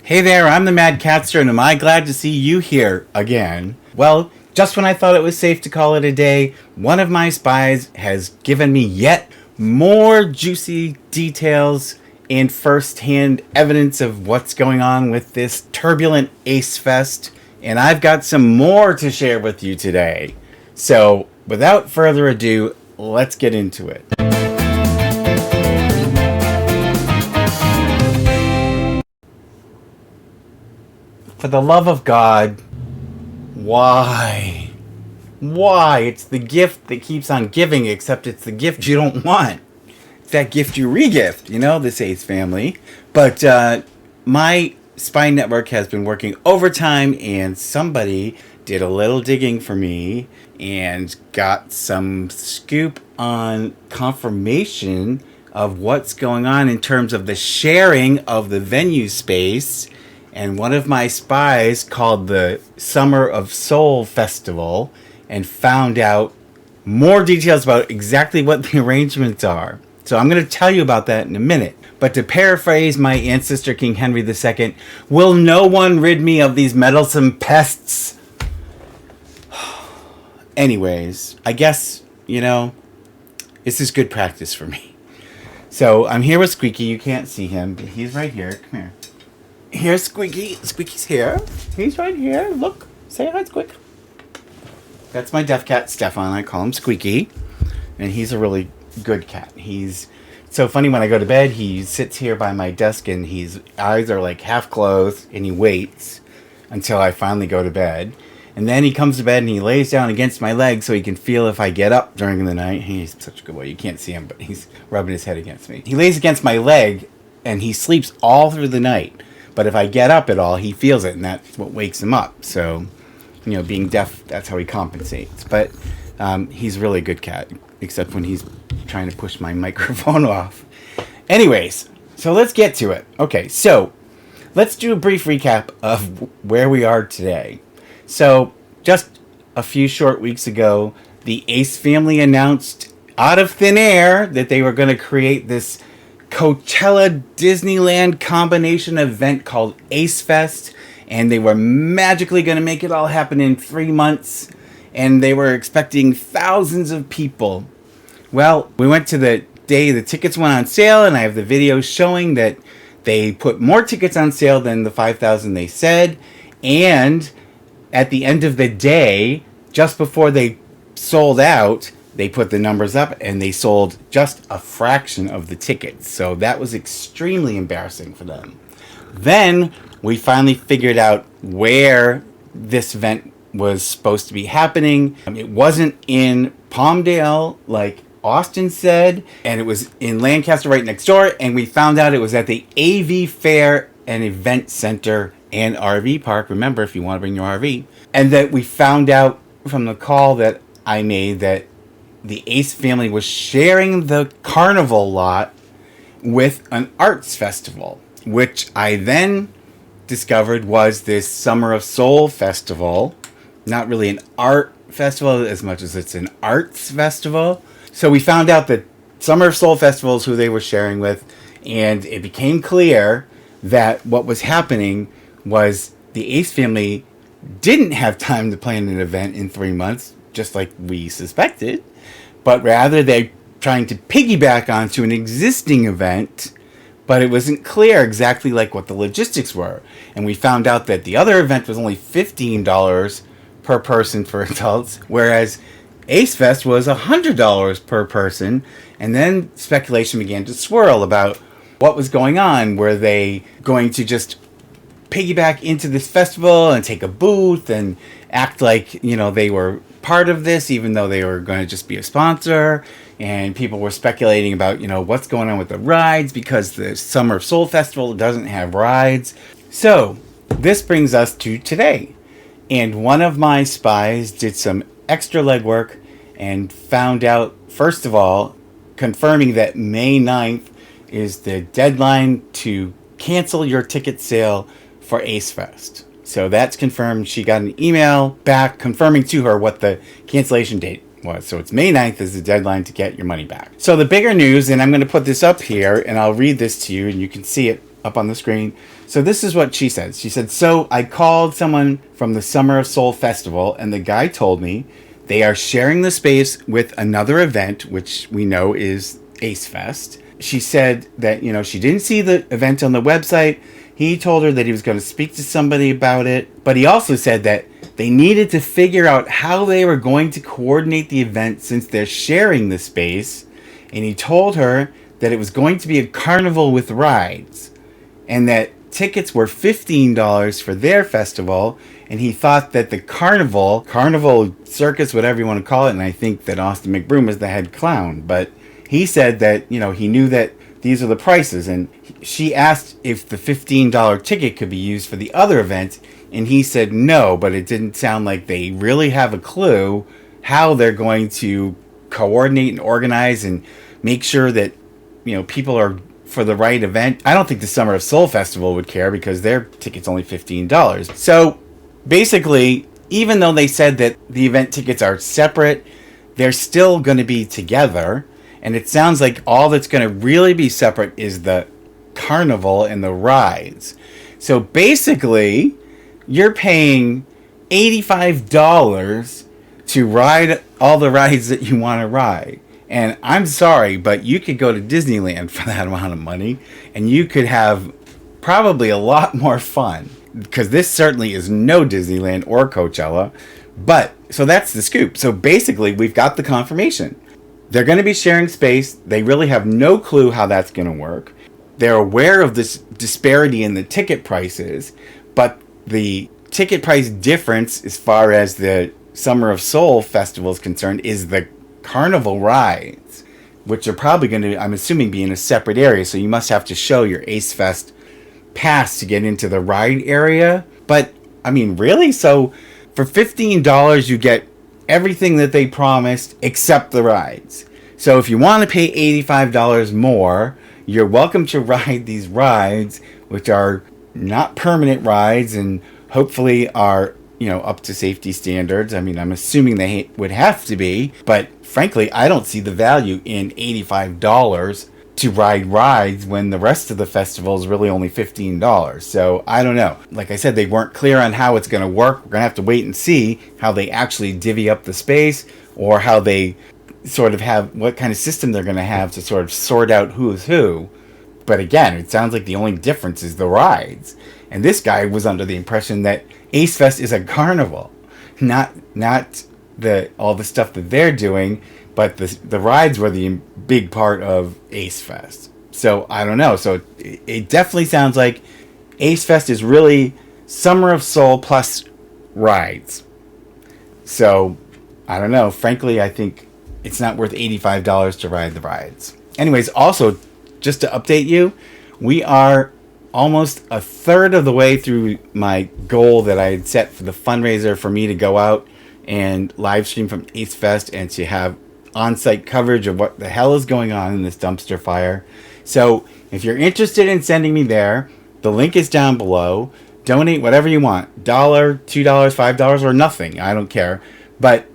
Hey there, I'm the MadCatster, and am I glad to see you here again? Well, just when I thought it was safe to call it a day, one of my spies has given me yet more juicy details and first-hand evidence of what's going on with this turbulent Ace Fest, and I've got some more to share with you today. So, without further ado, let's get into it. For the love of God, why? Why? It's the gift that keeps on giving, except it's the gift you don't want. It's that gift you re-gift, this Ace family. But my spy network has been working overtime, and somebody did a little digging for me and got some scoop on confirmation of what's going on in terms of the sharing of the venue space. And one of my spies called the Summer of Soul Festival and found out more details about exactly what the arrangements are. So I'm going to tell you about that in a minute. But to paraphrase my ancestor King Henry II, will no one rid me of these meddlesome pests? Anyways, I guess, this is good practice for me. So I'm here with Squeaky. You can't see him, but he's right here. Come here. Here's Squeaky. Squeaky's here. He's right here. Look. Say hi, Squeak. That's my deaf cat, Stefan. I call him Squeaky. And he's a really good cat. He's so funny. When I go to bed, he sits here by my desk and his eyes are like half closed and he waits until I finally go to bed. And then he comes to bed and he lays down against my leg so he can feel if I get up during the night. He's such a good boy. You can't see him, but he's rubbing his head against me. He lays against my leg and he sleeps all through the night. But if I get up at all, he feels it, and that's what wakes him up. So, being deaf, that's how he compensates. But he's really a good cat, except when he's trying to push my microphone off. Anyways, so let's get to it. Okay, so let's do a brief recap of where we are today. So, just a few short weeks ago, the Ace family announced out of thin air that they were going to create this Coachella Disneyland combination event called Ace Fest, and they were magically going to make it all happen in 3 months, and they were expecting thousands of people. Well, we went to the day the tickets went on sale, and I have the video showing that they put more tickets on sale than the 5,000 they said, and at the end of the day, just before they sold out, they put the numbers up and they sold just a fraction of the tickets. So that was extremely embarrassing for them. Then we finally figured out where this event was supposed to be happening. It wasn't in Palmdale like Austin said, and it was in Lancaster right next door. And we found out it was at the AV Fair and Event Center and RV Park. Remember, if you want to bring your RV. And that we found out from the call that I made that the Ace family was sharing the carnival lot with an arts festival, which I then discovered was this Summer of Soul festival. Not really an art festival as much as it's an arts festival. So we found out that Summer of Soul festival is who they were sharing with, and it became clear that what was happening was the Ace family didn't have time to plan an event in 3 months, just like we suspected. But rather, they're trying to piggyback onto an existing event, but it wasn't clear exactly like what the logistics were. And we found out that the other event was only $15 per person for adults, whereas Ace Fest was $100 per person. And then speculation began to swirl about what was going on. Were they going to just piggyback into this festival and take a booth and act like, they were part of this, even though they were going to just be a sponsor? And people were speculating about, what's going on with the rides, because the Summer of Soul Festival doesn't have rides. So this brings us to today. And one of my spies did some extra legwork and found out, first of all, confirming that May 9th is the deadline to cancel your ticket sale for Ace Fest. So that's confirmed. She got an email back confirming to her what the cancellation date was. So it's May 9th is the deadline to get your money back. So the bigger news, and I'm going to put this up here and I'll read this to you and you can see it up on the screen. So this is what she said. She said, so I called someone from the Summer of Soul Festival, and the guy told me they are sharing the space with another event, which we know is Ace Fest. She said that, she didn't see the event on the website. He told her that he was going to speak to somebody about it. But he also said that they needed to figure out how they were going to coordinate the event since they're sharing the space. And he told her that it was going to be a carnival with rides. And that tickets were $15 for their festival. And he thought that the carnival circus, whatever you want to call it, and I think that Austin McBroom is the head clown. But he said that, he knew that these are the prices. And she asked if the $15 ticket could be used for the other event. And he said no, but it didn't sound like they really have a clue how they're going to coordinate and organize and make sure that, people are for the right event. I don't think the Summer of Soul Festival would care because their ticket's only $15. So basically, even though they said that the event tickets are separate, they're still going to be together. And it sounds like all that's going to really be separate is the carnival and the rides. So basically, you're paying $85 to ride all the rides that you want to ride. And I'm sorry, but you could go to Disneyland for that amount of money, and you could have probably a lot more fun. Because this certainly is no Disneyland or Coachella. But, so that's the scoop. So basically, we've got the confirmation. They're going to be sharing space. They really have no clue how that's going to work. They're aware of this disparity in the ticket prices, but the ticket price difference as far as the Summer of Soul Festival is concerned is the carnival rides, which are probably going to, I'm assuming, be in a separate area. So you must have to show your Ace Fest pass to get into the ride area. But, I mean, really? So for $15, you get everything that they promised except the rides. So if you want to pay $85 more, you're welcome to ride these rides, which are not permanent rides and hopefully are, up to safety standards. I mean, I'm assuming they would have to be, but frankly, I don't see the value in $85 to ride rides when the rest of the festival is really only $15. So I don't know. Like I said, they weren't clear on how it's going to work. We're going to have to wait and see how they actually divvy up the space, or how they sort of have, what kind of system they're going to have to sort of sort out who's who. But again, it sounds like the only difference is the rides. And this guy was under the impression that Ace Fest is a carnival, not all the stuff that they're doing, but the rides were the big part of Ace Fest. So I don't know. So it definitely sounds like Ace Fest is really Summer of Soul plus rides. So I don't know. Frankly, I think it's not worth $85 to ride the rides. Anyways, also, just to update you, we are almost a third of the way through my goal that I had set for the fundraiser for me to go out and live stream from Ace Fest and to have on-site coverage of what the hell is going on in this dumpster fire. So if you're interested in sending me there, the link is down below. Donate whatever you want. $1, $2, $5, or nothing. I don't care. But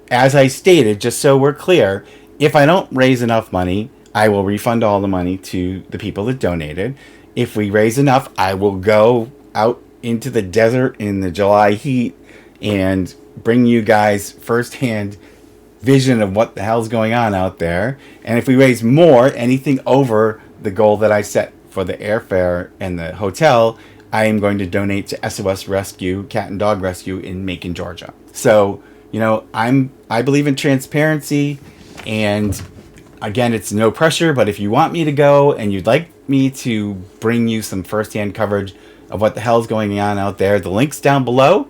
as I stated, just so we're clear, if I don't raise enough money, I will refund all the money to the people that donated. If we raise enough, I will go out into the desert in the July heat and bring you guys firsthand vision of what the hell's going on out there. And if we raise more, anything over the goal that I set for the airfare and the hotel, I am going to donate to SOS Rescue, Cat and Dog Rescue in Macon, Georgia. So, I believe in transparency, and again, it's no pressure, but if you want me to go and you'd like me to bring you some firsthand coverage of what the hell's going on out there, the link's down below.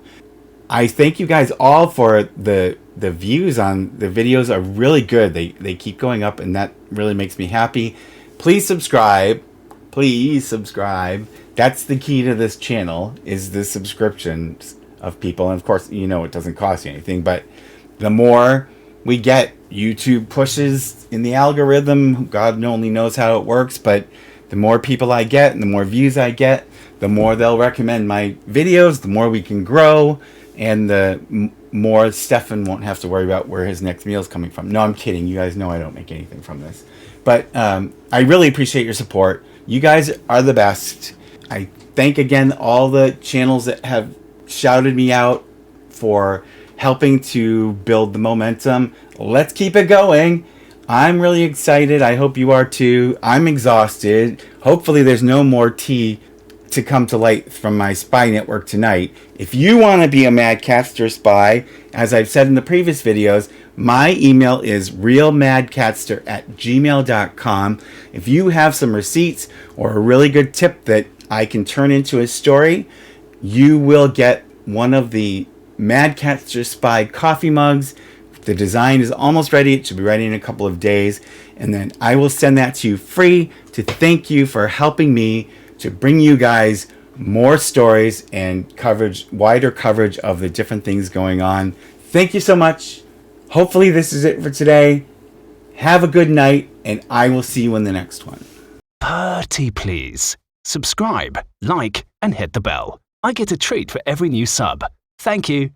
I thank you guys all for the views on the videos are really good. They keep going up, and that really makes me happy. Please subscribe. That's the key to this channel, is the subscriptions of people. And of course, it doesn't cost you anything, but the more we get, YouTube pushes in the algorithm. God only knows how it works, but the more people I get and the more views I get, the more they'll recommend my videos, the more we can grow, and the more Stefan won't have to worry about where his next meal is coming from. No, I'm kidding. You guys know I don't make anything from this. But I really appreciate your support. You guys are the best. I thank again all the channels that have shouted me out for helping to build the momentum. Let's keep it going. I'm really excited. I hope you are too. I'm exhausted. Hopefully there's no more tea to come to light from my spy network tonight. If you want to be a MadCatster spy, as I've said in the previous videos, my email is realmadcatster@gmail.com. If you have some receipts or a really good tip that I can turn into a story, you will get one of the MadCatster Spy coffee mugs. The design is almost ready. It should be ready in a couple of days. And then I will send that to you free to thank you for helping me to bring you guys more stories and coverage, wider coverage of the different things going on. Thank you so much. Hopefully this is it for today. Have a good night, and I will see you in the next one. Pretty please. Subscribe, like, and hit the bell. I get a treat for every new sub. Thank you.